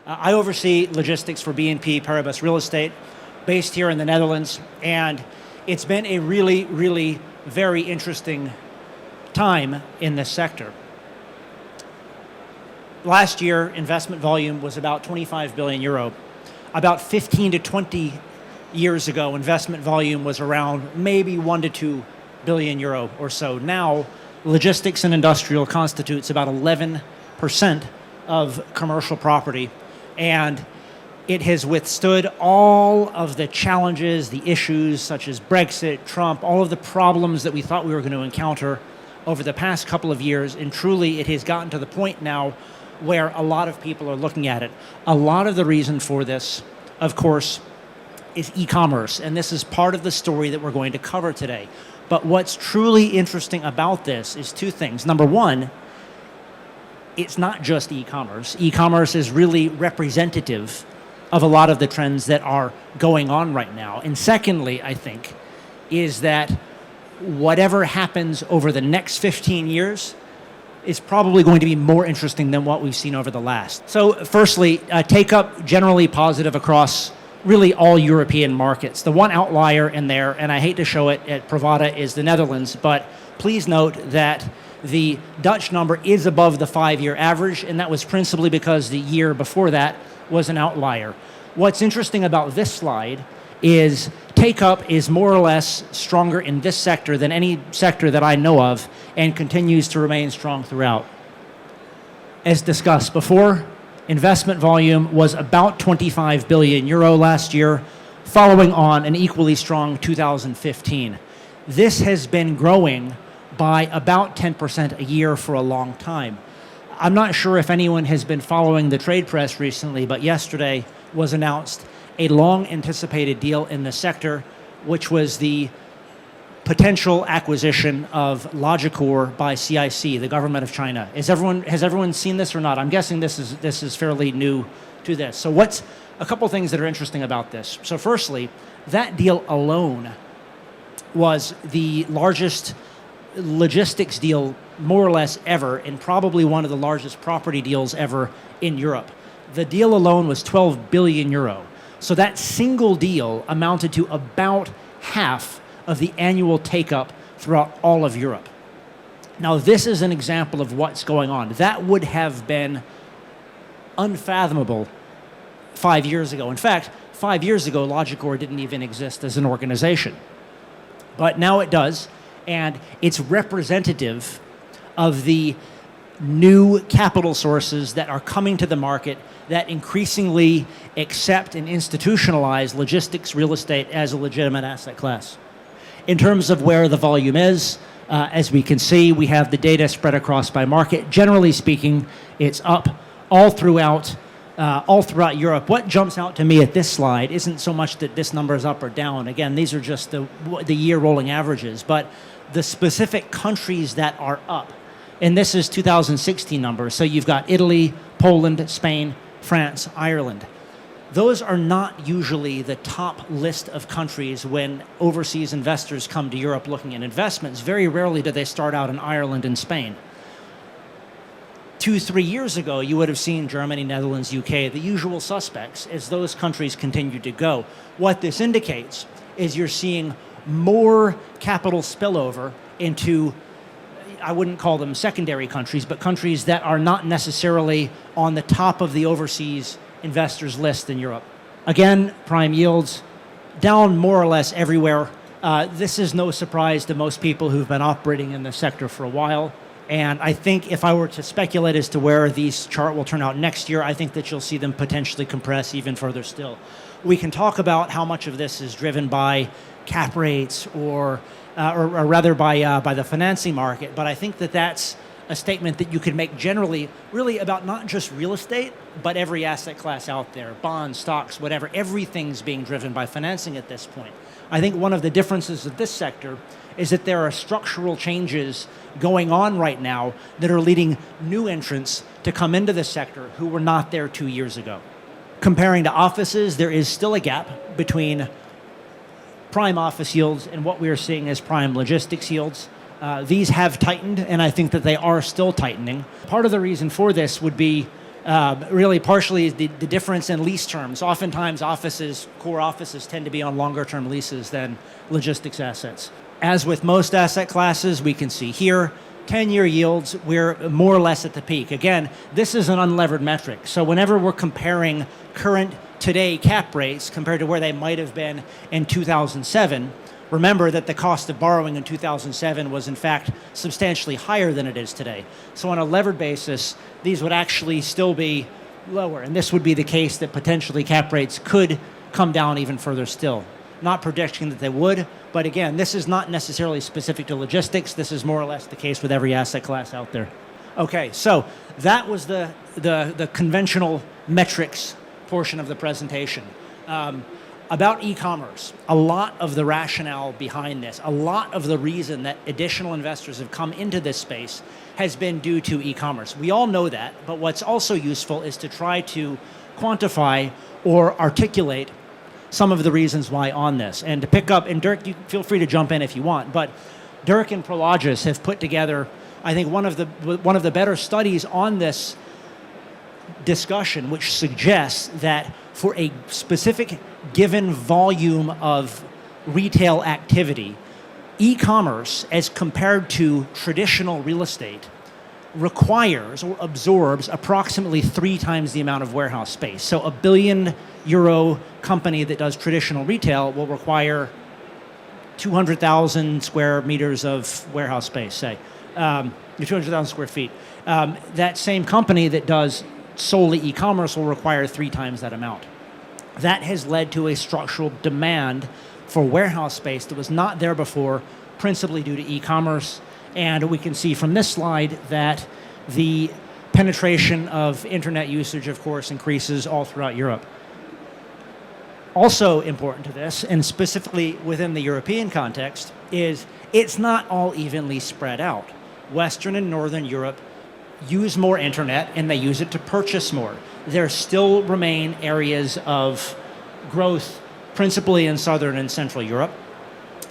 I oversee logistics for BNP Paribas Real Estate, based here in the Netherlands, and it's been a really, really very interesting time in this sector. Last year, investment volume was about 25 billion euro. About 15 to 20 years ago, investment volume was around maybe 1 to 2 billion euro or so. Now, logistics and industrial constitutes about 11% of commercial property, and it has withstood all of the challenges, the issues such as Brexit, Trump, all of the problems that we thought we were going to encounter over the past couple of years, and truly it has gotten to the point now where a lot of people are looking at it. A lot of the reason for this, of course, is e-commerce, and this is part of the story that we're going to cover today. But what's truly interesting about this is two things. Number one, it's not just e-commerce. E-commerce is really representative of a lot of the trends that are going on right now. And secondly, I think, is that whatever happens over the next 15 years is probably going to be more interesting than what we've seen over the last. So firstly, take-up generally positive across really all European markets. The one outlier in there, and I hate to show it at PROVADA, is the Netherlands, but please note that the Dutch number is above the 5-year average, and that was principally because the year before that was an outlier. What's interesting about this slide is take-up is more or less stronger in this sector than any sector that I know of, and continues to remain strong throughout. As discussed before, investment volume was about 25 billion euro last year, following on an equally strong 2015. This has been growing by about 10% a year for a long time. I'm not sure if anyone has been following the trade press recently, but yesterday was announced a long-anticipated deal in the sector, which was the potential acquisition of Logicor by CIC, the government of China. Has everyone seen this or not? I'm guessing this is fairly new to this. So what's a couple things that are interesting about this? So firstly, that deal alone was the largest logistics deal more or less ever, and probably one of the largest property deals ever in Europe. The deal alone was 12 billion euro. So that single deal amounted to about half of the annual take-up throughout all of Europe. Now, this is an example of what's going on. That would have been unfathomable 5 years ago. In fact, 5 years ago, Logicor didn't even exist as an organization. But now it does, and it's representative of the new capital sources that are coming to the market that increasingly accept and institutionalize logistics real estate as a legitimate asset class. In terms of where the volume is, as we can see, we have the data spread across by market. Generally speaking, it's up all throughout Europe. What jumps out to me at this slide isn't so much that this number is up or down. Again, these are just the year rolling averages, but the specific countries that are up. And this is 2016 numbers. So you've got Italy, Poland, Spain, France, Ireland. Those are not usually the top list of countries when overseas investors come to Europe looking at investments. Very rarely do they start out in Ireland and Spain. 2-3 years ago, you would have seen Germany, Netherlands, UK, the usual suspects, as those countries continue to go. What this indicates is you're seeing more capital spillover into, I wouldn't call them secondary countries, but countries that are not necessarily on the top of the overseas investors list in Europe. Again, prime yields down more or less everywhere. This is no surprise to most people who've been operating in the sector for a while. And I think if I were to speculate as to where these chart will turn out next year, I think that you'll see them potentially compress even further still. We can talk about how much of this is driven by cap rates or rather by the financing market, but I think that that's a statement that you could make generally, really about not just real estate, but every asset class out there, bonds, stocks, whatever, everything's being driven by financing at this point. I think one of the differences of this sector is that there are structural changes going on right now that are leading new entrants to come into the sector who were not there 2 years ago. Comparing to offices, there is still a gap between prime office yields and what we are seeing as prime logistics yields. These have tightened, and I think that they are still tightening. Part of the reason for this would be Really, partially the difference in lease terms. Oftentimes, core offices tend to be on longer-term leases than logistics assets. As with most asset classes, we can see here, 10-year yields, we're more or less at the peak. Again, this is an unlevered metric. So whenever we're comparing current today cap rates compared to where they might have been in 2007, remember that the cost of borrowing in 2007 was in fact substantially higher than it is today. So on a levered basis, these would actually still be lower. And this would be the case that potentially cap rates could come down even further still. Not predicting that they would, but again, this is not necessarily specific to logistics. This is more or less the case with every asset class out there. Okay, so that was the conventional metrics portion of the presentation. About e-commerce, a lot of the rationale behind this, a lot of the reason that additional investors have come into this space has been due to e-commerce. We all know that, but what's also useful is to try to quantify or articulate some of the reasons why on this. And to pick up, and Dirk, you feel free to jump in if you want, but Dirk and Prologis have put together, I think, one of the better studies on this discussion, which suggests that for a specific given volume of retail activity, e-commerce, as compared to traditional real estate, requires or absorbs approximately 3 times the amount of warehouse space. So a €1 billion company that does traditional retail will require 200,000 square meters of warehouse space, say, 200,000 square feet. That same company that does solely e-commerce will require 3 times that amount. That has led to a structural demand for warehouse space that was not there before, principally due to e-commerce. And we can see from this slide that the penetration of internet usage, of course, increases all throughout Europe. Also important to this, and specifically within the European context, is it's not all evenly spread out. Western and Northern Europe use more internet and they use it to purchase more. There still remain areas of growth, principally in Southern and Central Europe,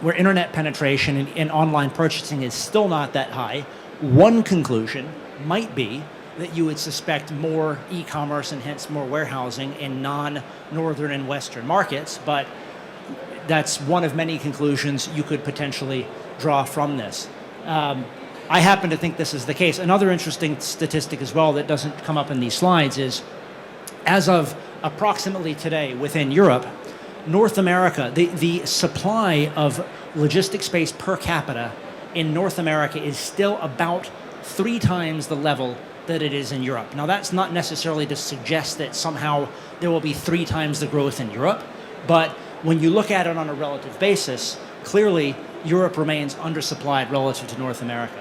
where internet penetration and online purchasing is still not that high. One conclusion might be that you would suspect more e-commerce and hence more warehousing in non-Northern and Western markets, but that's one of many conclusions you could potentially draw from this. I happen to think this is the case. Another interesting statistic as well that doesn't come up in these slides is, as of approximately today within Europe, North America, the supply of logistics space per capita in North America is still about 3 times the level that it is in Europe. Now, that's not necessarily to suggest that somehow there will be 3 times the growth in Europe, but when you look at it on a relative basis, clearly Europe remains undersupplied relative to North America.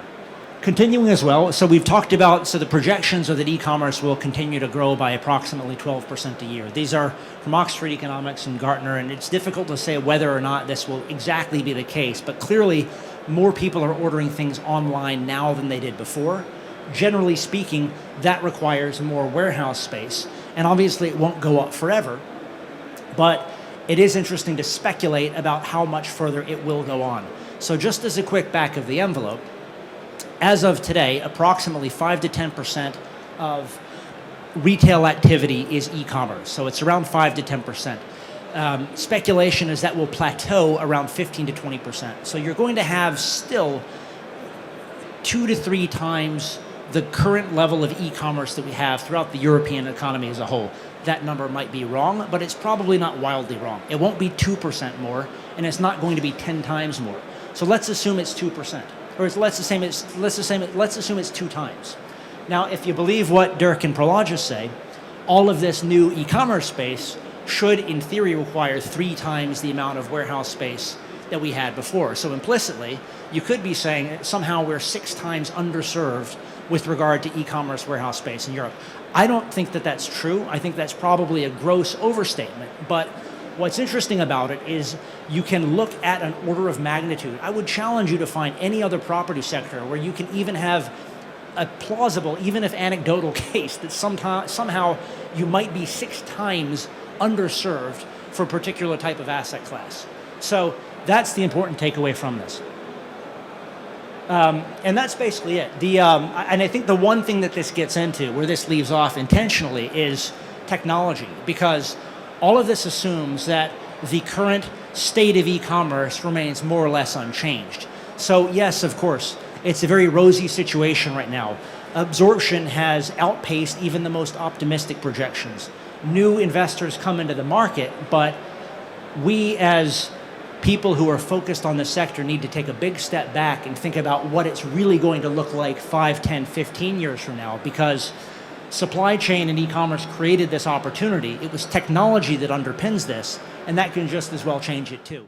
Continuing as well, so we've talked about, so the projections are that e-commerce will continue to grow by approximately 12% a year. These are from Oxford Economics and Gartner, and it's difficult to say whether or not this will exactly be the case, but clearly more people are ordering things online now than they did before. Generally speaking, that requires more warehouse space, and obviously it won't go up forever, but it is interesting to speculate about how much further it will go on. So just as a quick back of the envelope, as of today, approximately 5 to 10% of retail activity is e-commerce. So it's around 5 to 10%. Speculation is that will plateau around 15 to 20%. So you're going to have still 2 to 3 times the current level of e-commerce that we have throughout the European economy as a whole. That number might be wrong, but it's probably not wildly wrong. It won't be 2% more, and it's not going to be 10 times more. So let's assume it's 2%. Or let's assume it's 2 times. Now, if you believe what Dirk and Prologis say, all of this new e-commerce space should, in theory, require 3 times the amount of warehouse space that we had before. So implicitly, you could be saying somehow we're 6 times underserved with regard to e-commerce warehouse space in Europe. I don't think that that's true. I think that's probably a gross overstatement, but what's interesting about it is you can look at an order of magnitude. I would challenge you to find any other property sector where you can even have a plausible, even if anecdotal case that somehow you might be 6 times underserved for a particular type of asset class. So that's the important takeaway from this. And that's basically it. And I think the one thing that this gets into, where this leaves off intentionally, is technology, because all of this assumes that the current state of e-commerce remains more or less unchanged. So yes, of course, it's a very rosy situation right now. Absorption has outpaced even the most optimistic projections. New investors come into the market, but we as people who are focused on this sector need to take a big step back and think about what it's really going to look like 5, 10, 15 years from now, because supply chain and e-commerce created this opportunity. It was technology that underpins this, and that can just as well change it too.